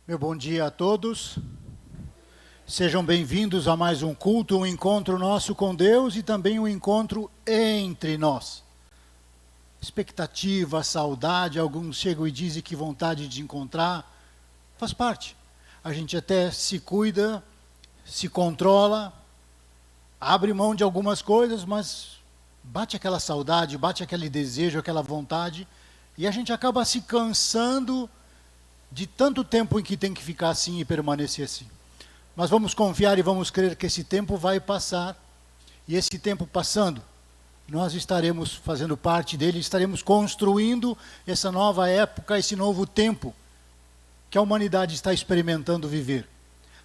Meu bom dia a todos. Sejam bem-vindos a mais um culto, um encontro nosso com Deus e também um encontro entre nós. Expectativa, saudade, alguns chegam e dizem que vontade de encontrar, faz parte. A gente até se cuida, se controla, abre mão de algumas coisas, mas bate aquela saudade, bate aquele desejo, aquela vontade, e a gente acaba se cansando de tanto tempo em que tem que ficar assim e permanecer assim. Mas vamos confiar e vamos crer que esse tempo vai passar, e esse tempo passando, nós estaremos fazendo parte dele, estaremos construindo essa nova época, esse novo tempo que a humanidade está experimentando viver.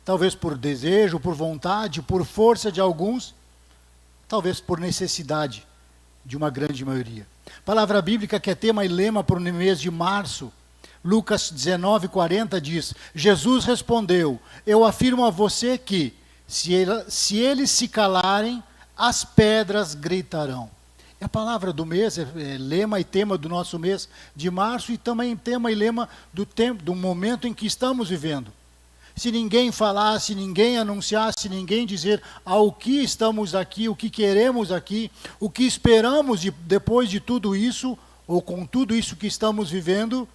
Talvez por desejo, por vontade, por força de alguns, talvez por necessidade de uma grande maioria. Palavra bíblica que é tema e lema para o mês de março, Lucas 19:40 diz: Jesus respondeu, eu afirmo a você que, se eles se calarem, as pedras gritarão. É a palavra do mês, é lema e tema do nosso mês de março e também tema e lema do tempo, do momento em que estamos vivendo. Se ninguém falar, se ninguém anunciar, se ninguém dizer ao que estamos aqui, o que queremos aqui, o que esperamos depois de tudo isso, ou com tudo isso que estamos vivendo,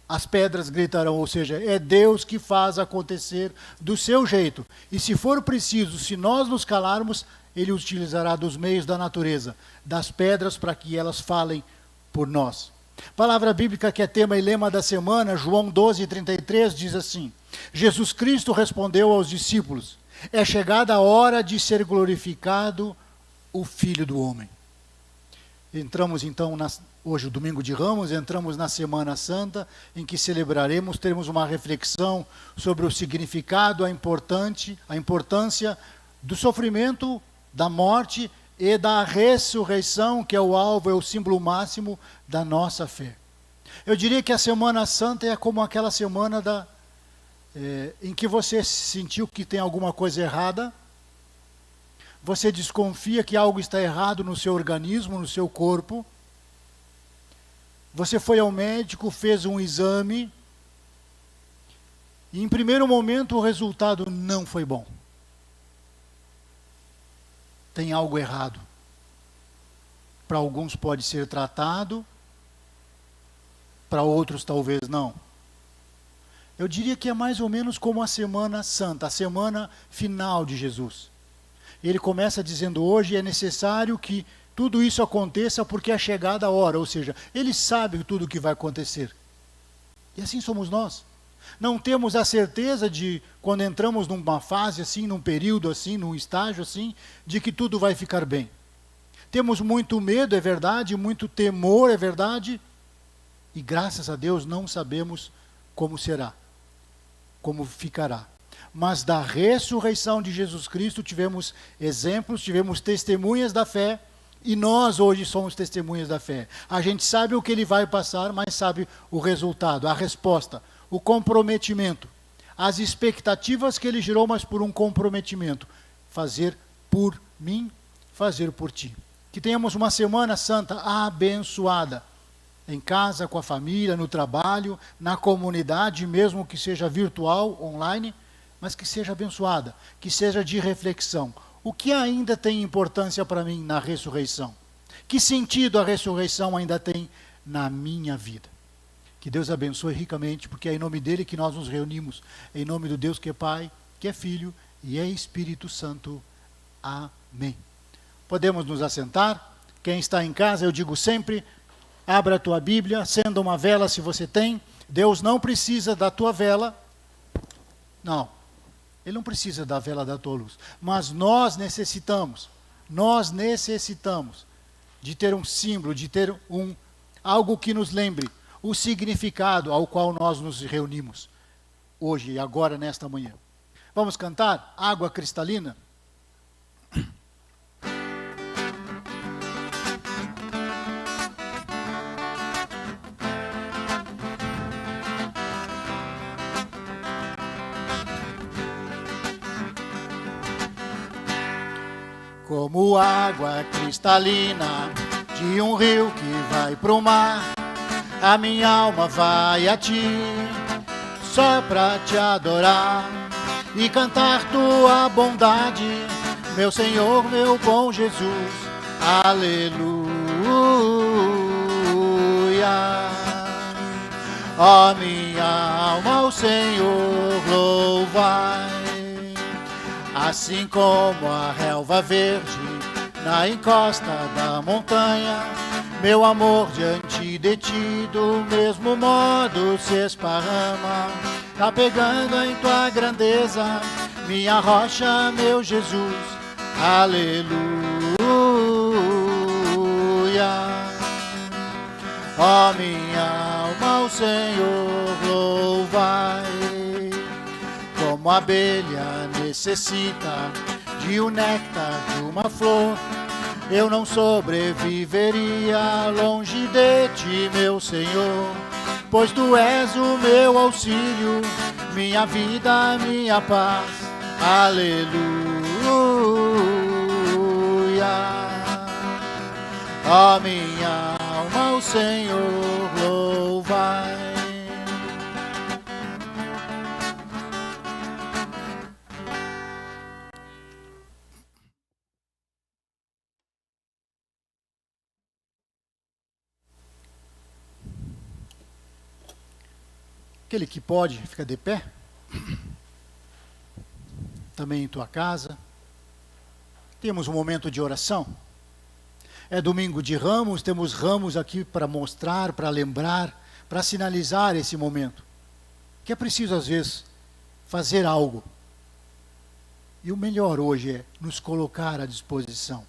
as pedras gritarão, ou seja, é Deus que faz acontecer do seu jeito. E se for preciso, se nós nos calarmos, Ele utilizará dos meios da natureza, das pedras, para que elas falem por nós. Palavra bíblica que é tema e lema da semana, João 12:33, diz assim: Jesus Cristo respondeu aos discípulos, é chegada a hora de ser glorificado o Filho do Homem. Entramos então, hoje o domingo de Ramos, entramos na Semana Santa, em que celebraremos, teremos uma reflexão sobre o significado, a importância do sofrimento, da morte e da ressurreição, que é o alvo, é o símbolo máximo da nossa fé. Eu diria que a Semana Santa é como aquela semana em que você sentiu que tem alguma coisa errada, você desconfia que algo está errado no seu organismo, no seu corpo. Você foi ao médico, fez um exame, e em primeiro momento o resultado não foi bom. Tem algo errado. Para alguns pode ser tratado, para outros talvez não. Eu diria que é mais ou menos como a Semana Santa, a semana final de Jesus. Ele começa dizendo: hoje é necessário que tudo isso aconteça porque é chegada a hora, ou seja, ele sabe tudo o que vai acontecer. E assim somos nós. Não temos a certeza de, quando entramos numa fase assim, num período assim, num estágio assim, de que tudo vai ficar bem. Temos muito medo, é verdade, muito temor, é verdade, e graças a Deus não sabemos como será, como ficará. Mas da ressurreição de Jesus Cristo tivemos exemplos, tivemos testemunhas da fé, e nós hoje somos testemunhas da fé. A gente sabe o que ele vai passar, mas sabe o resultado, a resposta, o comprometimento, as expectativas que ele gerou, mas por um comprometimento. Fazer por mim, fazer por ti. Que tenhamos uma Semana Santa abençoada, em casa, com a família, no trabalho, na comunidade, mesmo que seja virtual, online, mas que seja abençoada, que seja de reflexão. O que ainda tem importância para mim na ressurreição? Que sentido a ressurreição ainda tem na minha vida? Que Deus abençoe ricamente, porque é em nome dele que nós nos reunimos, em nome do Deus que é Pai, que é Filho e é Espírito Santo. Amém. Podemos nos assentar? Quem está em casa, eu digo sempre, abra a tua Bíblia, acenda uma vela se você tem. Deus não precisa da tua vela, não. Ele não precisa da vela da tua luz. Mas nós necessitamos de ter um símbolo, de ter algo que nos lembre o significado ao qual nós nos reunimos hoje e agora, nesta manhã. Vamos cantar Água Cristalina? Como água cristalina de um rio que vai pro mar, a minha alma vai a ti. só pra te adorar e cantar tua bondade, meu Senhor, meu bom Jesus. Aleluia. Ó minha alma, ao Senhor louvai, assim como a relva verde na encosta da montanha, meu amor diante de ti do mesmo modo se esparrama, apegando em tua grandeza, minha rocha, meu Jesus. Aleluia. Ó minha alma, ao Senhor louvai, como a abelha necessita de um néctar de uma flor, eu não sobreviveria longe de ti, meu Senhor, pois tu és o meu auxílio, minha vida, minha paz. Aleluia. Ó minha alma, ao Senhor louvai. Aquele que pode, fica de pé. Também em tua casa. Temos um momento de oração. É domingo de Ramos, temos ramos aqui para mostrar, para lembrar, para sinalizar esse momento. Que é preciso, às vezes, fazer algo. E o melhor hoje é nos colocar à disposição,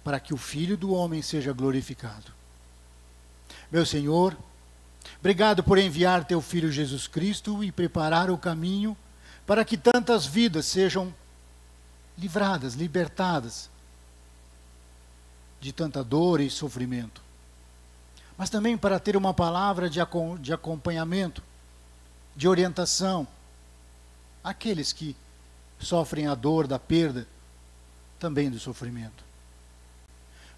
para que o Filho do Homem seja glorificado. Meu Senhor, obrigado por enviar teu Filho Jesus Cristo e preparar o caminho para que tantas vidas sejam livradas, libertadas de tanta dor e sofrimento. Mas também para ter uma palavra de acompanhamento, de orientação, àqueles que sofrem a dor da perda, também do sofrimento.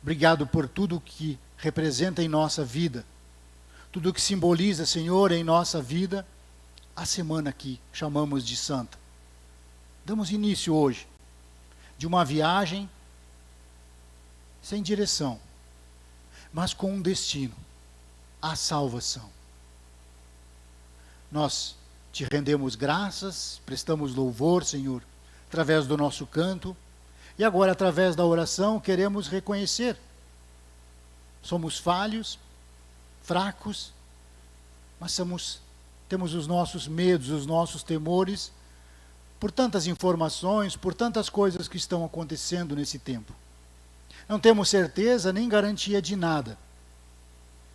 Obrigado por tudo que representa em nossa vida, tudo que simboliza, Senhor, em nossa vida, a semana que chamamos de Santa. Damos início hoje de uma viagem sem direção, mas com um destino, a salvação. Nós te rendemos graças, prestamos louvor, Senhor, através do nosso canto, e agora através da oração queremos reconhecer. Somos falhos, fracos, mas temos os nossos medos, os nossos temores, por tantas informações, por tantas coisas que estão acontecendo nesse tempo. Não temos certeza nem garantia de nada.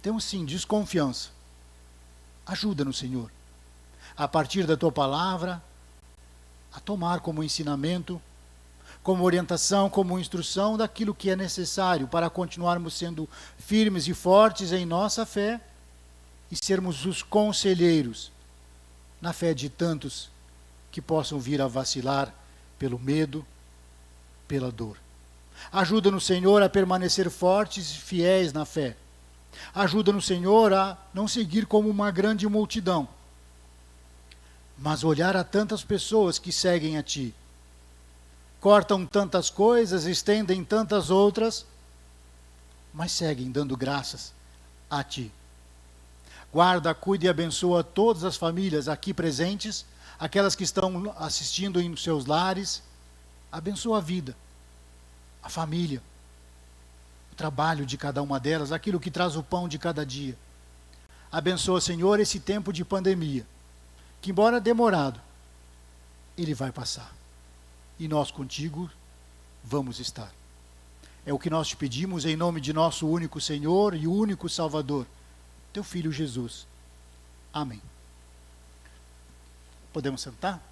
Temos sim desconfiança. Ajuda-nos, Senhor, a partir da tua palavra, a tomar como ensinamento, como orientação, como instrução daquilo que é necessário para continuarmos sendo firmes e fortes em nossa fé e sermos os conselheiros na fé de tantos que possam vir a vacilar pelo medo, pela dor. Ajuda-nos, Senhor, a permanecer fortes e fiéis na fé. Ajuda-nos, Senhor, a não seguir como uma grande multidão, mas olhar a tantas pessoas que seguem a Ti. Cortam tantas coisas, estendem tantas outras, mas seguem dando graças a Ti. Guarda, cuida e abençoa todas as famílias aqui presentes, aquelas que estão assistindo em seus lares. Abençoa a vida, a família, o trabalho de cada uma delas, aquilo que traz o pão de cada dia. Abençoa, Senhor, esse tempo de pandemia, que embora demorado, ele vai passar. E nós contigo vamos estar. É o que nós te pedimos em nome de nosso único Senhor e único Salvador, teu Filho Jesus. Amém. Podemos sentar?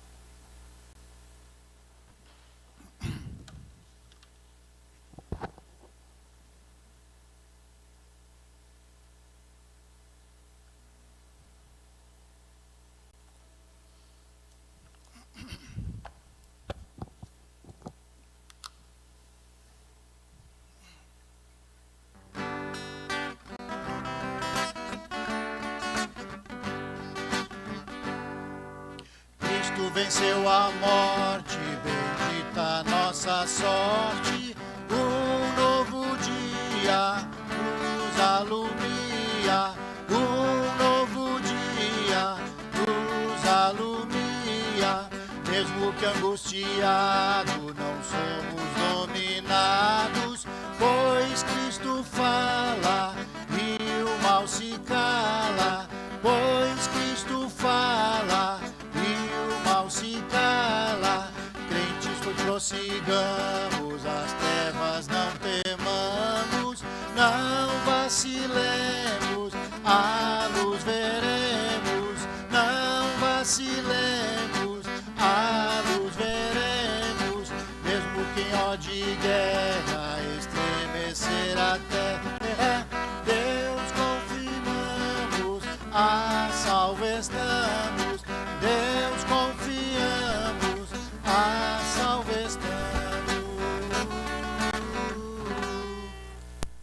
venceu a morte, bendita nossa sorte. Um novo dia nos alumia, um novo dia nos alumia. Mesmo que angustiado, não somos dominados, pois Cristo fala e o mal se cala. Pois Cristo fala e o mal se cala. Crentes, pois prossigamos, as trevas não temamos, não vacilemos, a luz veremos. Não vacilemos, a luz veremos. Mesmo que em ó de guerra estremecer a terra, Deus confiamos, a salvo estamos. Deus confiamos, a salvo estamos.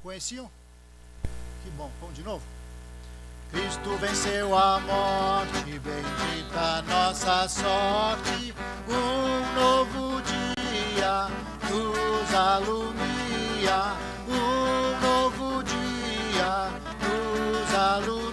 Conheciam? Que bom, vamos de novo? Cristo venceu a morte, bendita nossa sorte. Um novo dia nos alumia, um novo dia nos alumia.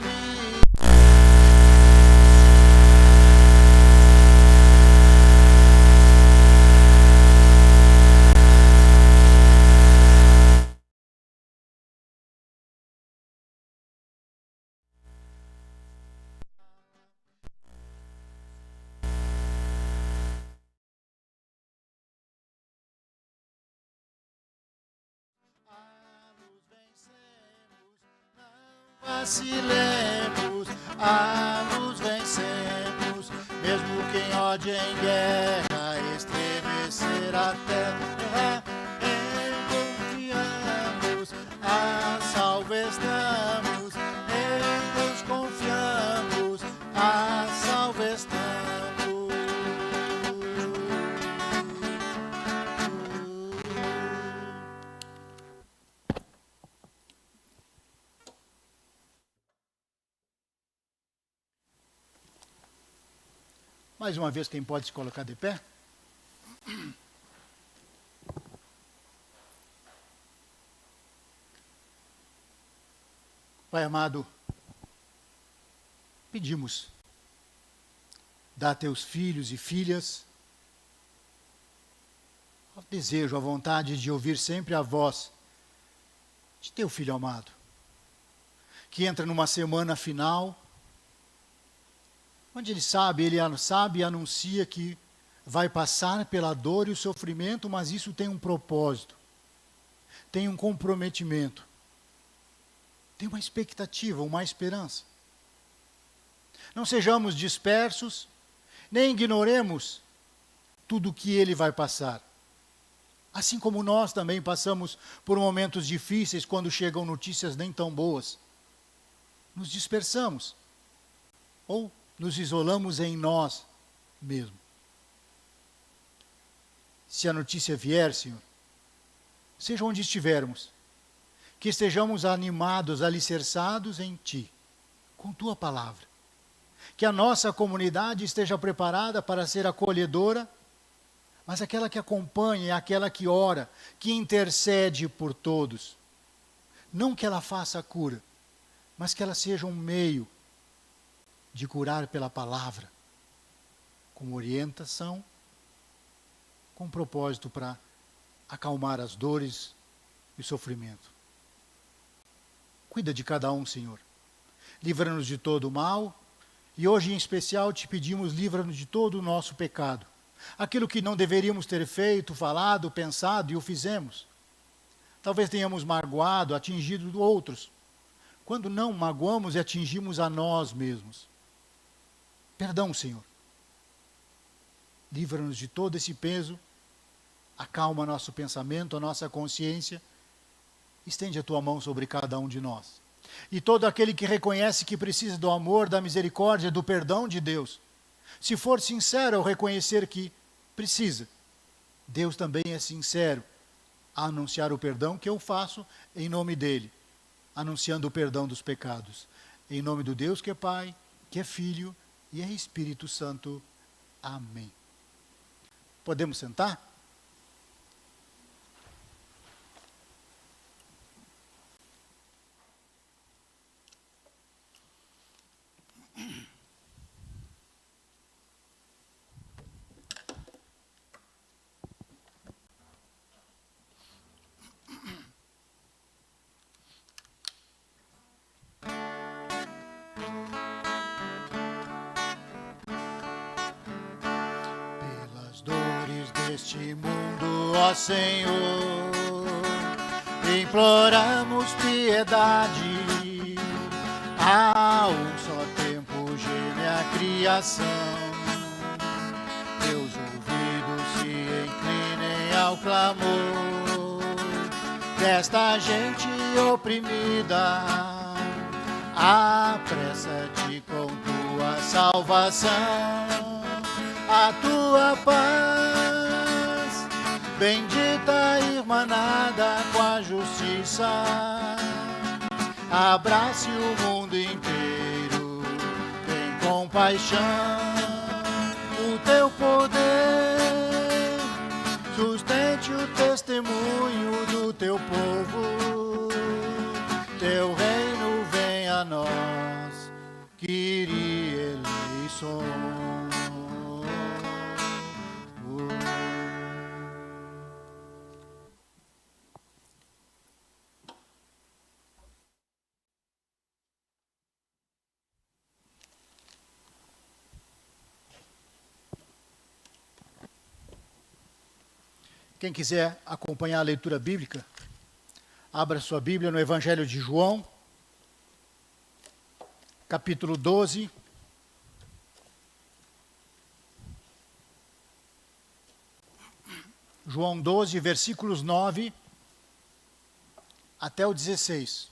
Vacilemos, a luz vencemos. Mesmo quem ódia em guerra estremecer a terra, confiamos, a salvo estamos. Em Deus confiamos, a salvo estamos. Mais uma vez, quem pode se colocar de pé? Pai amado, pedimos, dá a teus filhos e filhas o desejo, a vontade de ouvir sempre a voz de teu Filho amado, que entra numa semana final, onde ele sabe e anuncia que vai passar pela dor e o sofrimento, mas isso tem um propósito, tem um comprometimento, tem uma expectativa, uma esperança. Não sejamos dispersos, nem ignoremos tudo o que ele vai passar. Assim como nós também passamos por momentos difíceis, quando chegam notícias nem tão boas. Nos dispersamos, ou nos isolamos em nós mesmos. Se a notícia vier, Senhor, seja onde estivermos, que estejamos animados, alicerçados em Ti, com Tua palavra. Que a nossa comunidade esteja preparada para ser acolhedora, mas aquela que acompanha, aquela que ora, que intercede por todos. Não que ela faça a cura, mas que ela seja um meio de curar pela palavra, com orientação, com propósito para acalmar as dores e o sofrimento. Cuida de cada um, Senhor. Livra-nos de todo o mal, e hoje em especial te pedimos, livra-nos de todo o nosso pecado. Aquilo que não deveríamos ter feito, falado, pensado e o fizemos. Talvez tenhamos magoado, atingido outros, quando não magoamos e atingimos a nós mesmos. Perdão, Senhor. Livra-nos de todo esse peso, acalma nosso pensamento, a nossa consciência, estende a tua mão sobre cada um de nós. E todo aquele que reconhece que precisa do amor, da misericórdia, do perdão de Deus, se for sincero ao reconhecer que precisa, Deus também é sincero a anunciar o perdão que eu faço em nome dele, anunciando o perdão dos pecados. Em nome do Deus que é Pai, que é Filho, e é Espírito Santo. Amém. Podemos sentar? Deste mundo, ó Senhor, imploramos piedade. A um só tempo geme a criação. Teus ouvidos se inclinem ao clamor desta gente oprimida. Apressa-te com tua salvação, a tua paz, bendita irmanada com a justiça, abrace o mundo inteiro, tem compaixão, o teu poder sustente o testemunho do teu povo, teu reino venha a nós, Kyrie eleison. Quem quiser acompanhar a leitura bíblica, abra sua Bíblia no Evangelho de João, capítulo 12. João 12, versículos 9 até o 16.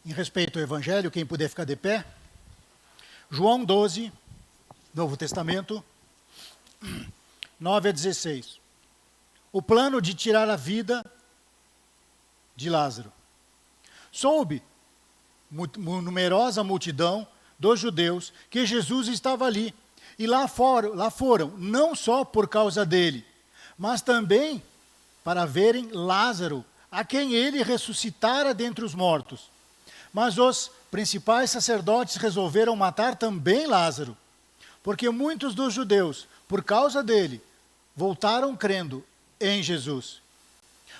Em respeito ao Evangelho, quem puder ficar de pé. João 12, Novo Testamento, 9 a 16. O plano de tirar a vida de Lázaro. Soube numerosa multidão dos judeus que Jesus estava ali. E lá foram, não só por causa dele, mas também para verem Lázaro, a quem ele ressuscitara dentre os mortos. Mas os principais sacerdotes resolveram matar também Lázaro, porque muitos dos judeus, por causa dele, voltaram crendo em Jesus.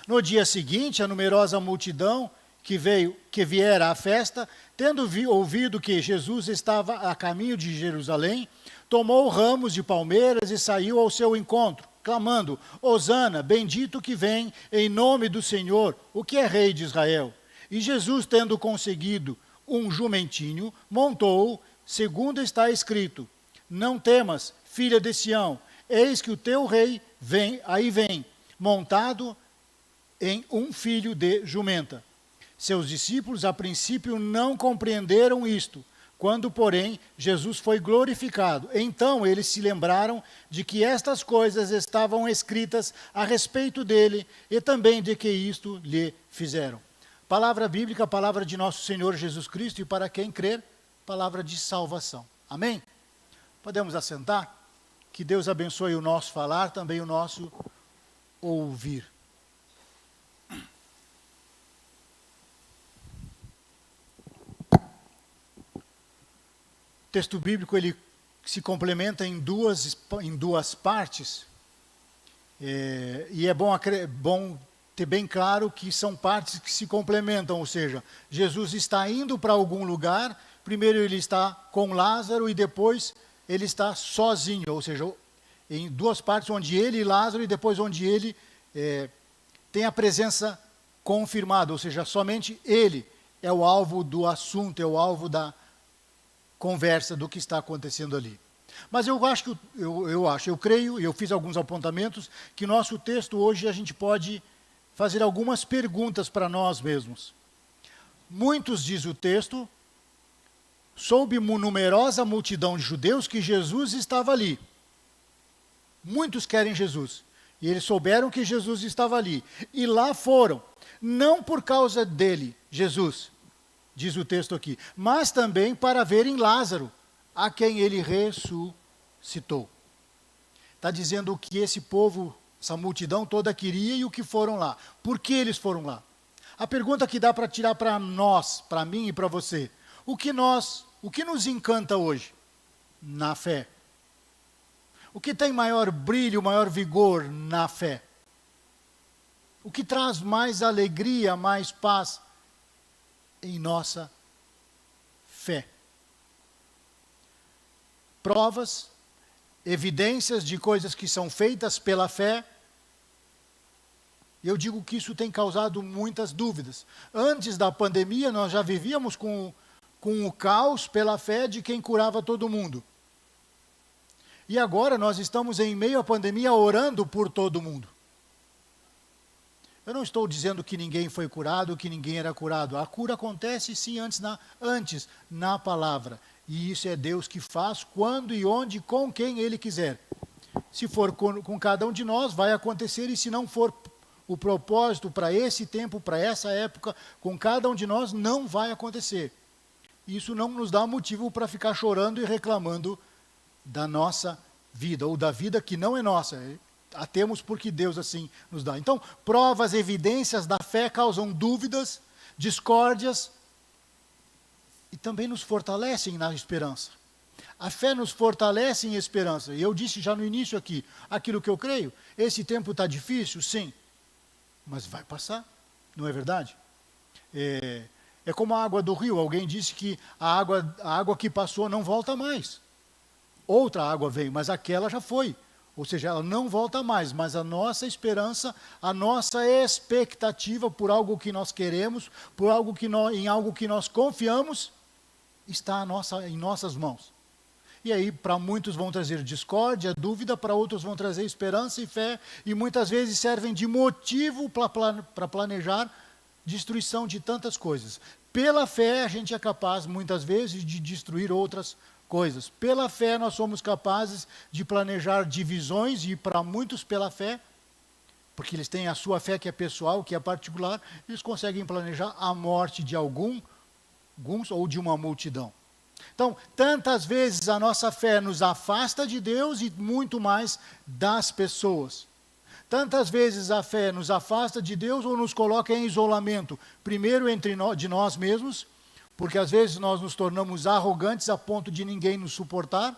No dia seguinte, a numerosa multidão que viera à festa, tendo ouvido que Jesus estava a caminho de Jerusalém, tomou ramos de palmeiras e saiu ao seu encontro, clamando: Hosana, bendito que vem em nome do Senhor, o que é rei de Israel. E Jesus, tendo conseguido um jumentinho, montou-o, segundo está escrito: Não temas, filha de Sião, eis que o teu rei vem, montado em um filho de jumenta. Seus discípulos, a princípio, não compreenderam isto. Quando, porém, Jesus foi glorificado, então eles se lembraram de que estas coisas estavam escritas a respeito dele e também de que isto lhe fizeram. Palavra bíblica, palavra de nosso Senhor Jesus Cristo, e para quem crer, palavra de salvação. Amém? Podemos assentar? Que Deus abençoe o nosso falar, também o nosso ouvir. O texto bíblico ele se complementa em duas partes, e é bom ter bem claro que são partes que se complementam, ou seja, Jesus está indo para algum lugar, primeiro ele está com Lázaro e depois ele está sozinho, ou seja, em duas partes, onde ele e Lázaro, e depois onde ele tem a presença confirmada, ou seja, somente ele é o alvo do assunto, é o alvo da conversa do que está acontecendo ali. Mas eu creio, e eu fiz alguns apontamentos, que nosso texto hoje a gente pode fazer algumas perguntas para nós mesmos. Muitos, diz o texto, soube numerosa multidão de judeus que Jesus estava ali. Muitos querem Jesus. E eles souberam que Jesus estava ali. E lá foram, não por causa dele, Jesus, diz o texto aqui, mas também para verem Lázaro, a quem ele ressuscitou. Está dizendo o que esse povo, essa multidão toda queria e o que foram lá. Por que eles foram lá? A pergunta que dá para tirar para nós, para mim e para você, o que nos encanta hoje? Na fé. O que tem maior brilho, maior vigor na fé? O que traz mais alegria, mais paz em nossa fé? Provas, evidências de coisas que são feitas pela fé. Eu digo que isso tem causado muitas dúvidas. Antes da pandemia, nós já vivíamos com o caos pela fé de quem curava todo mundo. E agora nós estamos em meio à pandemia orando por todo mundo. Eu não estou dizendo que ninguém foi curado, que ninguém era curado. A cura acontece sim antes na palavra. E isso é Deus que faz, quando e onde, com quem Ele quiser. Se for com cada um de nós, vai acontecer, e se não for o propósito para esse tempo, para essa época, com cada um de nós, não vai acontecer. Isso não nos dá motivo para ficar chorando e reclamando da nossa vida, ou da vida que não é nossa. A temos porque Deus assim nos dá. Então, provas, evidências da fé causam dúvidas, discórdias, e também nos fortalecem na esperança. A fé nos fortalece em esperança. E eu disse já no início aqui, aquilo que eu creio. Esse tempo está difícil? Sim. Mas vai passar, não é verdade? É como a água do rio. Alguém disse que a água que passou não volta mais. Outra água veio, mas aquela já foi. Ou seja, ela não volta mais. Mas a nossa esperança, a nossa expectativa por algo que nós queremos, por algo em algo que nós confiamos, está em nossas mãos. E aí, para muitos vão trazer discórdia, dúvida, para outros vão trazer esperança e fé, e muitas vezes servem de motivo para planejar destruição de tantas coisas. Pela fé, a gente é capaz, muitas vezes, de destruir outras coisas. Pela fé, nós somos capazes de planejar divisões, e para muitos, pela fé, porque eles têm a sua fé que é pessoal, que é particular, eles conseguem planejar a morte de alguns ou de uma multidão. Então, tantas vezes a nossa fé nos afasta de Deus e muito mais das pessoas. Tantas vezes a fé nos afasta de Deus ou nos coloca em isolamento. Primeiro de nós mesmos, porque às vezes nós nos tornamos arrogantes a ponto de ninguém nos suportar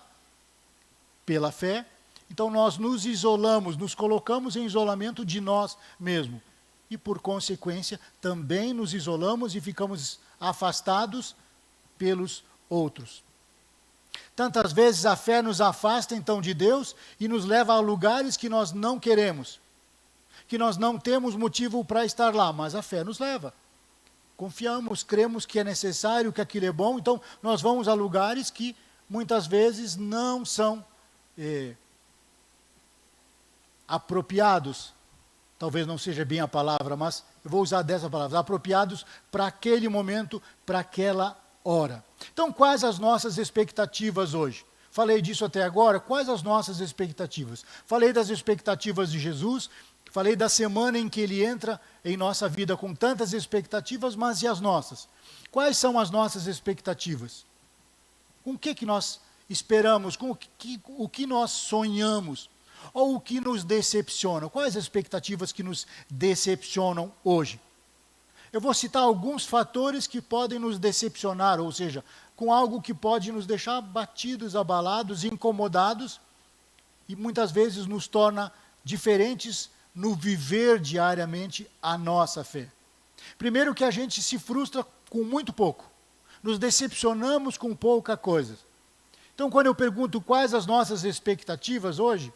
pela fé. Então nós nos isolamos, nos colocamos em isolamento de nós mesmos. E por consequência também nos isolamos e ficamos afastados pelos outros. Tantas vezes a fé nos afasta então de Deus e nos leva a lugares que nós não queremos, que nós não temos motivo para estar lá, mas a fé nos leva. Confiamos, cremos que é necessário, que aquilo é bom, então nós vamos a lugares que muitas vezes não são apropriados, talvez não seja bem a palavra, mas eu vou usar dessa palavra, apropriados para aquele momento, para aquela hora. Então, quais as nossas expectativas hoje? Falei disso até agora, quais as nossas expectativas? Falei das expectativas de Jesus, falei da semana em que Ele entra em nossa vida com tantas expectativas, mas e as nossas? Quais são as nossas expectativas? Com o que nós esperamos? Com o que nós sonhamos? Ou o que nos decepciona? Quais as expectativas que nos decepcionam hoje? Eu vou citar alguns fatores que podem nos decepcionar, ou seja, com algo que pode nos deixar batidos, abalados, incomodados, e muitas vezes nos torna diferentes no viver diariamente a nossa fé. Primeiro, que a gente se frustra com muito pouco. Nos decepcionamos com pouca coisa. Então, quando eu pergunto quais as nossas expectativas hoje,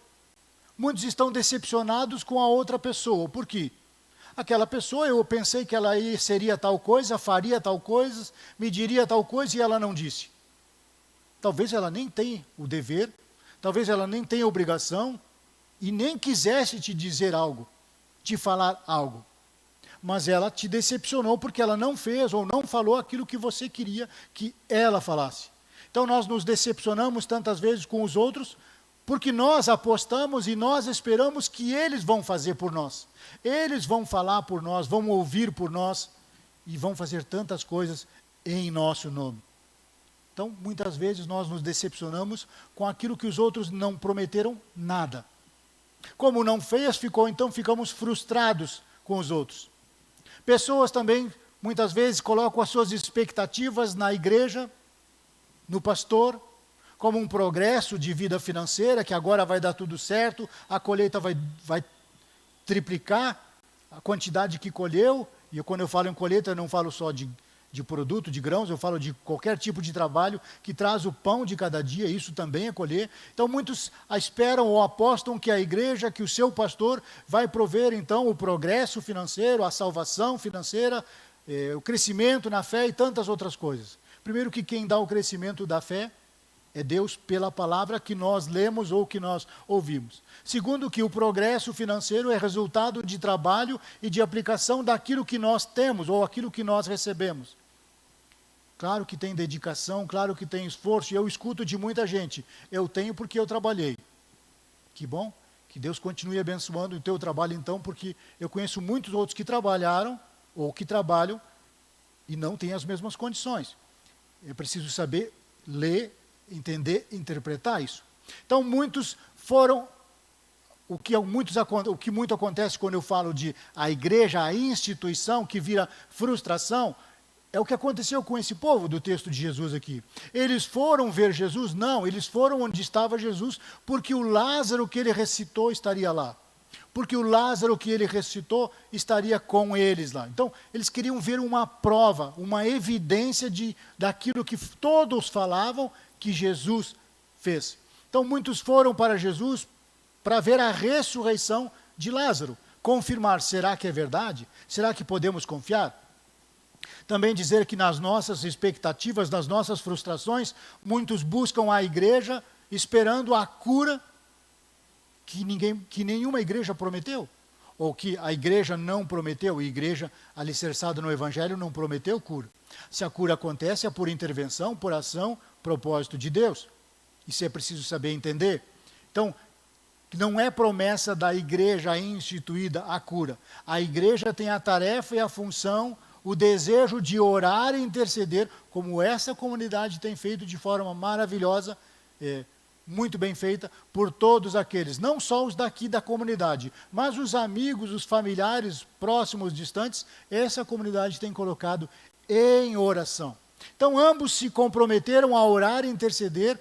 muitos estão decepcionados com a outra pessoa. Por quê? Aquela pessoa, eu pensei que ela seria tal coisa, faria tal coisa, me diria tal coisa e ela não disse. Talvez ela nem tenha o dever, talvez ela nem tenha a obrigação e nem quisesse te dizer algo, te falar algo. Mas ela te decepcionou porque ela não fez ou não falou aquilo que você queria que ela falasse. Então nós nos decepcionamos tantas vezes com os outros, porque nós apostamos e nós esperamos que eles vão fazer por nós. Eles vão falar por nós, vão ouvir por nós. e vão fazer tantas coisas em nosso nome. Então, muitas vezes nós nos decepcionamos com aquilo que os outros não prometeram nada. Como não fez, então ficamos frustrados com os outros. Pessoas também, muitas vezes, colocam as suas expectativas na igreja, no pastor, como um progresso de vida financeira, que agora vai dar tudo certo, a colheita vai triplicar a quantidade que colheu. E quando eu falo em colheita, eu não falo só de produto, de grãos, eu falo de qualquer tipo de trabalho que traz o pão de cada dia, isso também é colher. Então muitos esperam ou apostam que a igreja, que o seu pastor vai prover então o progresso financeiro, a salvação financeira, o crescimento na fé e tantas outras coisas. Primeiro que quem dá o crescimento da fé é Deus pela palavra que nós lemos ou que nós ouvimos. Segundo que o progresso financeiro é resultado de trabalho e de aplicação daquilo que nós temos ou aquilo que nós recebemos. Claro que tem dedicação, claro que tem esforço, e eu escuto de muita gente, eu tenho porque eu trabalhei. Que bom, que Deus continue abençoando o teu trabalho então, porque eu conheço muitos outros que trabalharam ou que trabalham e não têm as mesmas condições. É preciso saber ler, entender, interpretar isso. Então muitos foram, o que muito acontece quando eu falo de a igreja, a instituição que vira frustração, é o que aconteceu com esse povo do texto de Jesus aqui. Eles foram ver Jesus? Não, eles foram onde estava Jesus, porque o Lázaro que ele ressuscitou estaria lá. Porque o Lázaro que ele ressuscitou estaria com eles lá. Então, eles queriam ver uma prova, uma evidência daquilo que todos falavam que Jesus fez. Então, muitos foram para Jesus para ver a ressurreição de Lázaro. Confirmar, será que é verdade? Será que podemos confiar? Também dizer que nas nossas expectativas, nas nossas frustrações, muitos buscam a igreja esperando a cura que nenhuma igreja prometeu, ou que a igreja não prometeu, e a igreja alicerçada no Evangelho não prometeu cura. Se a cura acontece é por intervenção, por ação, propósito de Deus. Isso é preciso saber entender. Então, não é promessa da igreja instituída a cura. A igreja tem a tarefa e a função, o desejo de orar e interceder, como essa comunidade tem feito de forma maravilhosa, muito bem feita, por todos aqueles, não só os daqui da comunidade, mas os amigos, os familiares, próximos, distantes, essa comunidade tem colocado em oração. Então ambos se comprometeram a orar e interceder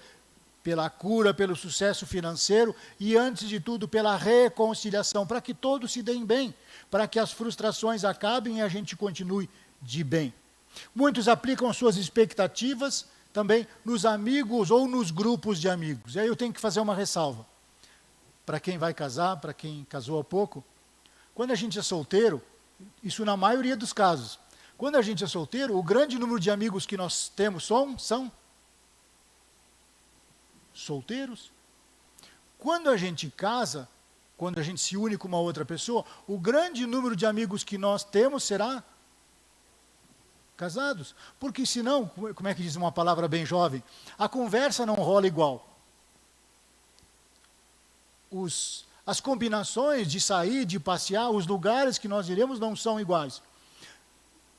pela cura, pelo sucesso financeiro e, antes de tudo, pela reconciliação, para que todos se deem bem, para que as frustrações acabem e a gente continue de bem. Muitos aplicam suas expectativas também nos amigos ou nos grupos de amigos. E aí eu tenho que fazer uma ressalva. Para quem vai casar, para quem casou há pouco, quando a gente é solteiro, isso na maioria dos casos, quando a gente é solteiro, o grande número de amigos que nós temos são solteiros. Quando a gente casa, quando a gente se une com uma outra pessoa, o grande número de amigos que nós temos será casados. Porque senão, como é que diz uma palavra bem jovem, a conversa não rola igual. As combinações de sair, de passear, os lugares que nós iremos não são iguais.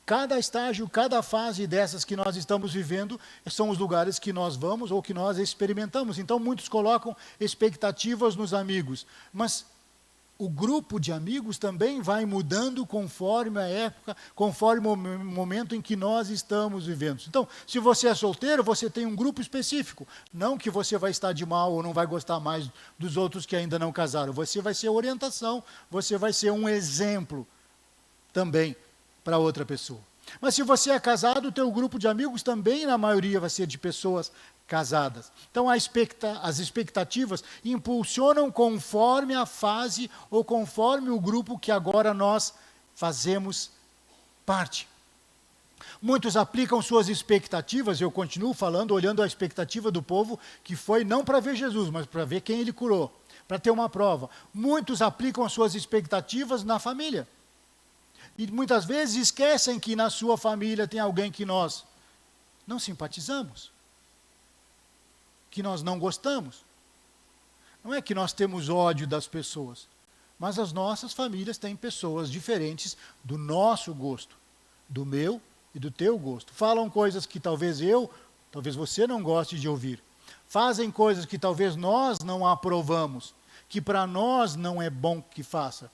Cada estágio, cada fase dessas que nós estamos vivendo, são os lugares que nós vamos ou que nós experimentamos. Então, muitos colocam expectativas nos amigos. Mas o grupo de amigos também vai mudando conforme a época, conforme o momento em que nós estamos vivendo. Então, se você é solteiro, você tem um grupo específico. Não que você vai estar de mal ou não vai gostar mais dos outros que ainda não casaram. Você vai ser orientação, você vai ser um exemplo também para outra pessoa. Mas se você é casado, o teu grupo de amigos também, na maioria, vai ser de pessoas casadas. Então, as expectativas impulsionam conforme a fase ou conforme o grupo que agora nós fazemos parte. Muitos aplicam suas expectativas, eu continuo falando, olhando a expectativa do povo, que foi não para ver Jesus, mas para ver quem ele curou, para ter uma prova. Muitos aplicam as suas expectativas na família. E muitas vezes esquecem que na sua família tem alguém que nós não simpatizamos, que nós não gostamos. Não é que nós temos ódio das pessoas, mas as nossas famílias têm pessoas diferentes do nosso gosto. do meu e do teu gosto. Falam coisas que talvez talvez você não goste de ouvir. Fazem coisas que talvez nós não aprovamos, que para nós não é bom que faça.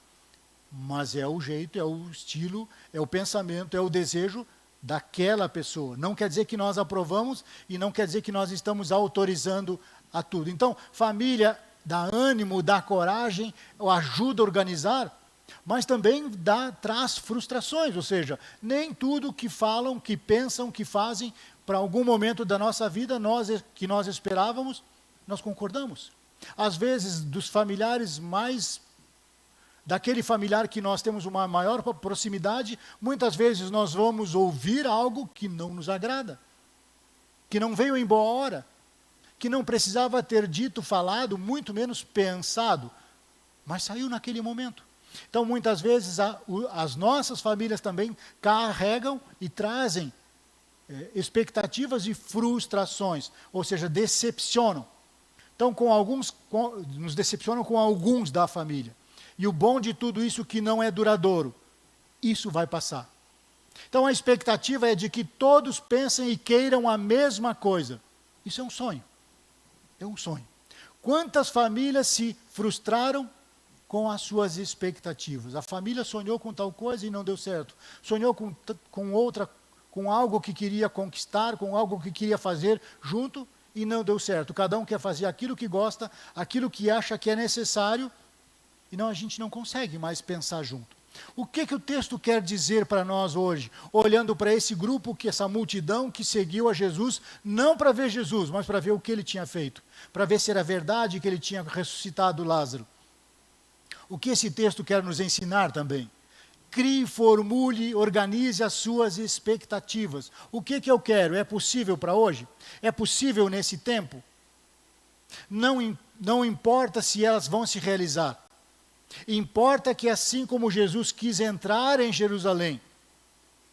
Mas é o jeito, é o estilo, é o pensamento, é o desejo daquela pessoa. Não quer dizer que nós aprovamos e não quer dizer que nós estamos autorizando a tudo. Então, família dá ânimo, dá coragem, ajuda a organizar, mas também traz frustrações, ou seja, nem tudo que falam, que pensam, que fazem, para algum momento da nossa vida, que nós esperávamos, nós concordamos. Às vezes, dos familiares daquele familiar que nós temos uma maior proximidade, muitas vezes nós vamos ouvir algo que não nos agrada, que não veio em boa hora, que não precisava ter dito, falado, muito menos pensado, mas saiu naquele momento. Então, muitas vezes, as nossas famílias também carregam e trazem expectativas e frustrações, ou seja, decepcionam. Então, nos decepcionam com alguns da família. E o bom de tudo isso que não é duradouro, isso vai passar. Então, a expectativa é de que todos pensem e queiram a mesma coisa. Isso é um sonho. É um sonho. Quantas famílias se frustraram com as suas expectativas? A família sonhou com tal coisa e não deu certo. Sonhou com algo que queria conquistar, com algo que queria fazer junto e não deu certo. Cada um quer fazer aquilo que gosta, aquilo que acha que é necessário, e a gente não consegue mais pensar junto. O que o texto quer dizer para nós hoje? Olhando para esse grupo, essa multidão que seguiu a Jesus, não para ver Jesus, mas para ver o que ele tinha feito, para ver se era verdade que ele tinha ressuscitado Lázaro. O que esse texto quer nos ensinar também? Crie, formule, organize as suas expectativas. O que eu quero? É possível para hoje? É possível nesse tempo? Não importa se elas vão se realizar. Importa que assim como Jesus quis entrar em Jerusalém,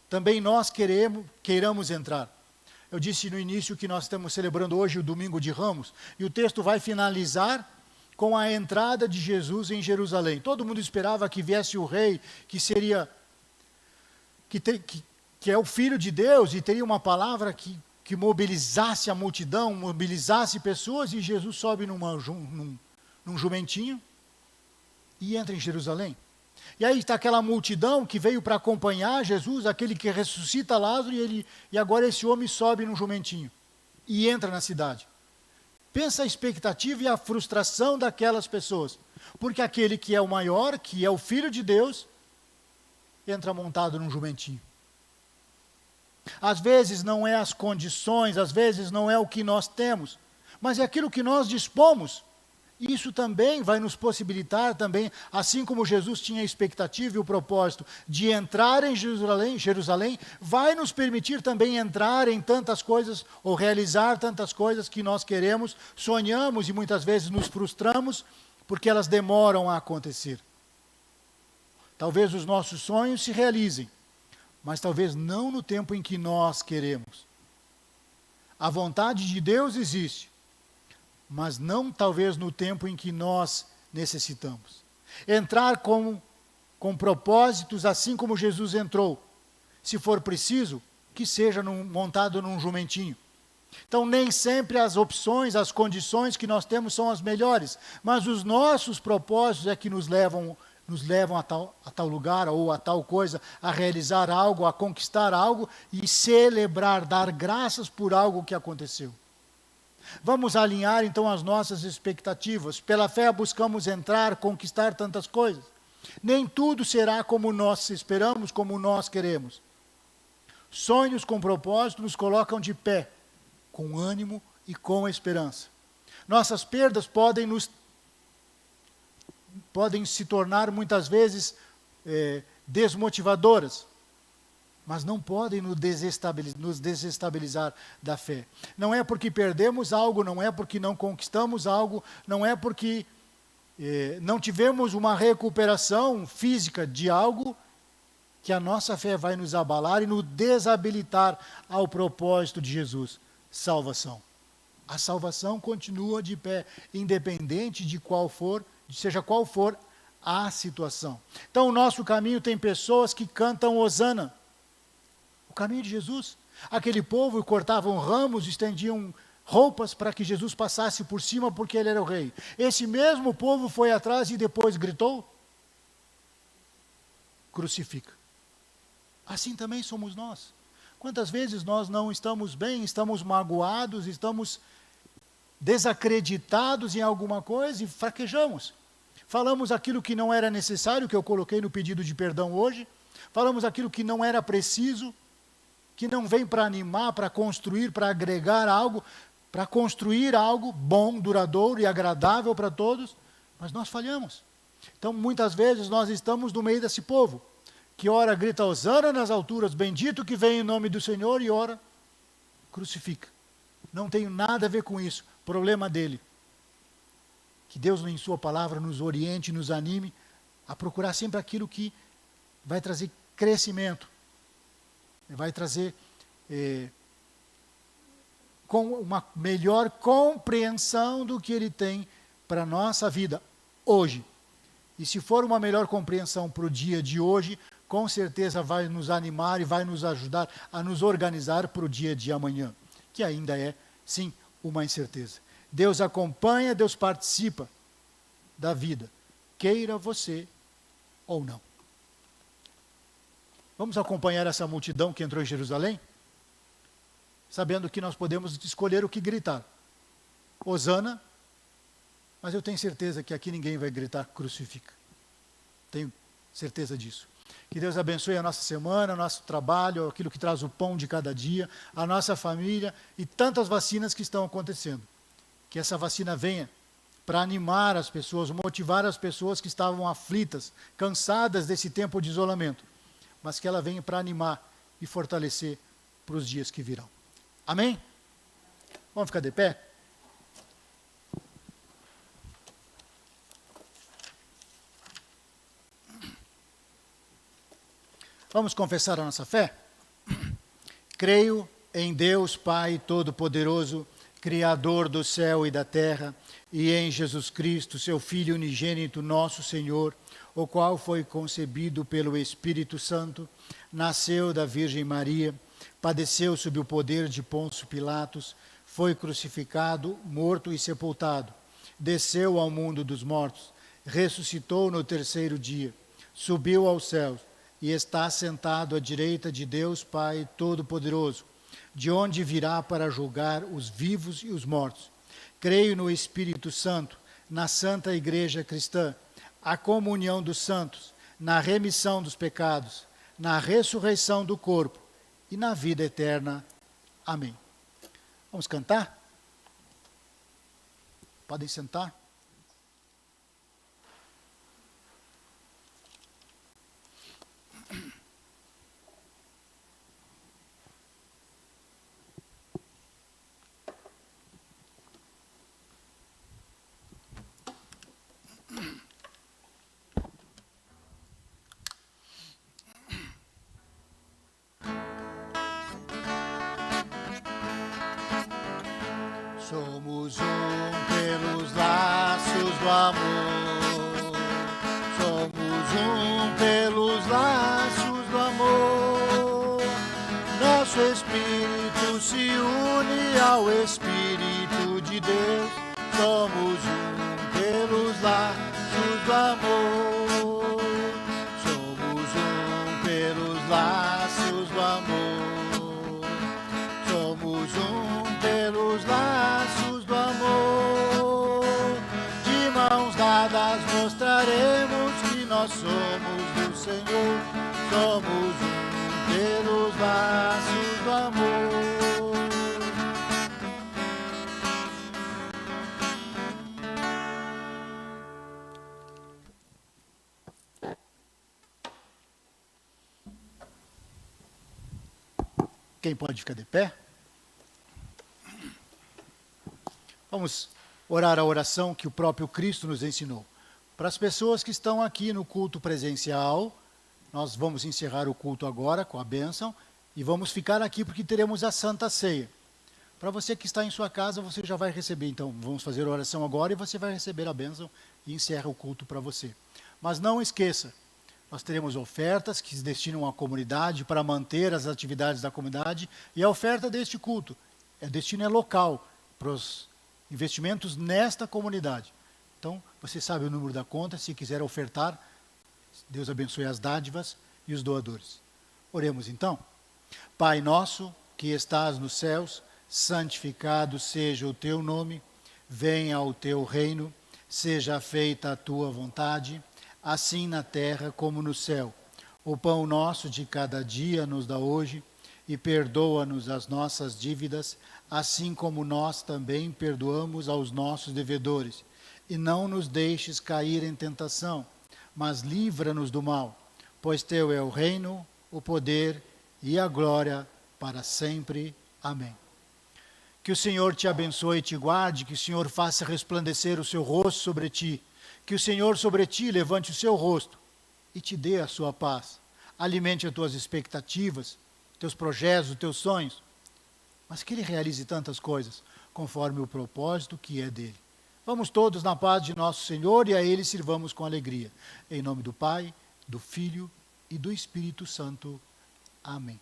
também nós queiramos entrar. Eu disse no início que nós estamos celebrando hoje o Domingo de Ramos, e o texto vai finalizar com a entrada de Jesus em Jerusalém. Todo mundo esperava que viesse o rei, que é o Filho de Deus, e teria uma palavra que mobilizasse a multidão, mobilizasse pessoas, e Jesus sobe num jumentinho, e entra em Jerusalém. E aí está aquela multidão que veio para acompanhar Jesus, aquele que ressuscita Lázaro, e agora esse homem sobe num jumentinho e entra na cidade. Pensa a expectativa e a frustração daquelas pessoas, porque aquele que é o maior, que é o Filho de Deus, entra montado num jumentinho. Às vezes não é as condições, às vezes não é o que nós temos, mas é aquilo que nós dispomos. Isso também vai nos possibilitar também, assim como Jesus tinha a expectativa e o propósito de entrar em Jerusalém, vai nos permitir também entrar em tantas coisas, ou realizar tantas coisas que nós queremos, sonhamos e muitas vezes nos frustramos, porque elas demoram a acontecer. Talvez os nossos sonhos se realizem, mas talvez não no tempo em que nós queremos. A vontade de Deus existe, mas não talvez no tempo em que nós necessitamos. Entrar com propósitos, assim como Jesus entrou. Se for preciso, que seja montado num jumentinho. Então, nem sempre as opções, as condições que nós temos são as melhores, mas os nossos propósitos é que nos levam a tal lugar ou a tal coisa, a realizar algo, a conquistar algo e celebrar, dar graças por algo que aconteceu. Vamos alinhar então as nossas expectativas. Pela fé buscamos entrar, conquistar tantas coisas. Nem tudo será como nós esperamos, como nós queremos. Sonhos com propósito nos colocam de pé, com ânimo e com esperança. Nossas perdas podem se tornar muitas vezes desmotivadoras, mas não podem nos desestabilizar da fé. Não é porque perdemos algo, não é porque não conquistamos algo, não é porque não tivemos uma recuperação física de algo, que a nossa fé vai nos abalar e nos desabilitar ao propósito de Jesus, salvação. A salvação continua de pé, independente seja qual for a situação. Então, o nosso caminho tem pessoas que cantam Hosana. O caminho de Jesus. Aquele povo cortavam ramos, estendiam roupas para que Jesus passasse por cima porque ele era o rei. Esse mesmo povo foi atrás e depois gritou: crucifica. Assim também somos nós. Quantas vezes nós não estamos bem, estamos magoados, estamos desacreditados em alguma coisa e fraquejamos. Falamos aquilo que não era necessário, que eu coloquei no pedido de perdão hoje. Falamos aquilo que não era preciso, que não vem para animar, para construir, para agregar algo, para construir algo bom, duradouro e agradável para todos, mas nós falhamos. Então, muitas vezes, nós estamos no meio desse povo, que ora grita hosana nas alturas, bendito que vem em nome do Senhor, e ora crucifica. Não tenho nada a ver com isso, problema dele. Que Deus, em sua palavra, nos oriente, nos anime a procurar sempre aquilo que vai trazer crescimento, vai trazer com uma melhor compreensão do que ele tem para a nossa vida hoje. E se for uma melhor compreensão para o dia de hoje, com certeza vai nos animar e vai nos ajudar a nos organizar para o dia de amanhã, que ainda é, sim, uma incerteza. Deus acompanha, Deus participa da vida, queira você ou não. Vamos acompanhar essa multidão que entrou em Jerusalém? Sabendo que nós podemos escolher o que gritar. Hosana, mas eu tenho certeza que aqui ninguém vai gritar crucifica. Tenho certeza disso. Que Deus abençoe a nossa semana, nosso trabalho, aquilo que traz o pão de cada dia, a nossa família e tantas vacinas que estão acontecendo. Que essa vacina venha para animar as pessoas, motivar as pessoas que estavam aflitas, cansadas desse tempo de isolamento, mas que ela venha para animar e fortalecer para os dias que virão. Amém? Vamos ficar de pé? Vamos confessar a nossa fé? Creio em Deus Pai Todo-Poderoso, Criador do céu e da terra, e em Jesus Cristo, seu Filho unigênito, nosso Senhor, o qual foi concebido pelo Espírito Santo, nasceu da Virgem Maria, padeceu sob o poder de Pôncio Pilatos, foi crucificado, morto e sepultado, desceu ao mundo dos mortos, ressuscitou no terceiro dia, subiu aos céus e está sentado à direita de Deus Pai Todo-Poderoso, de onde virá para julgar os vivos e os mortos. Creio no Espírito Santo, na Santa Igreja Cristã, a comunhão dos santos, na remissão dos pecados, na ressurreição do corpo e na vida eterna. Amém. Vamos cantar? Podem sentar. Somos pelos laços do amor. Somos pelos laços do amor. Nosso espírito se une ao Espírito de Deus. Somos pelos laços do amor. Somos pelos laços do amor. Somos pelos laços do amor. De mãos dadas mostraremos que nós somos do Senhor. Somos pelos laços do amor. Quem pode ficar de pé? Vamos orar a oração que o próprio Cristo nos ensinou. Para as pessoas que estão aqui no culto presencial, nós vamos encerrar o culto agora com a bênção e vamos ficar aqui porque teremos a Santa Ceia. Para você que está em sua casa, você já vai receber. Então, vamos fazer a oração agora e você vai receber a bênção e encerra o culto para você. Mas não esqueça, Nós teremos ofertas que se destinam à comunidade para manter as atividades da comunidade, e a oferta deste culto, o destino é local, para os investimentos nesta comunidade. Então, você sabe o número da conta, se quiser ofertar, Deus abençoe as dádivas e os doadores. Oremos então. Pai nosso, que estás nos céus, santificado seja o teu nome, venha o teu reino, seja feita a tua vontade, assim na terra como no céu. O pão nosso de cada dia nos dá hoje, e perdoa-nos as nossas dívidas, assim como nós também perdoamos aos nossos devedores. E não nos deixes cair em tentação, mas livra-nos do mal, pois teu é o reino, o poder e a glória para sempre. Amém. Que o Senhor te abençoe e te guarde, que o Senhor faça resplandecer o seu rosto sobre ti, que o Senhor sobre ti levante o seu rosto e te dê a sua paz. Alimente as tuas expectativas, teus projetos, os teus sonhos, mas que Ele realize tantas coisas conforme o propósito que é dele. Vamos todos na paz de nosso Senhor e a Ele sirvamos com alegria. Em nome do Pai, do Filho e do Espírito Santo. Amém.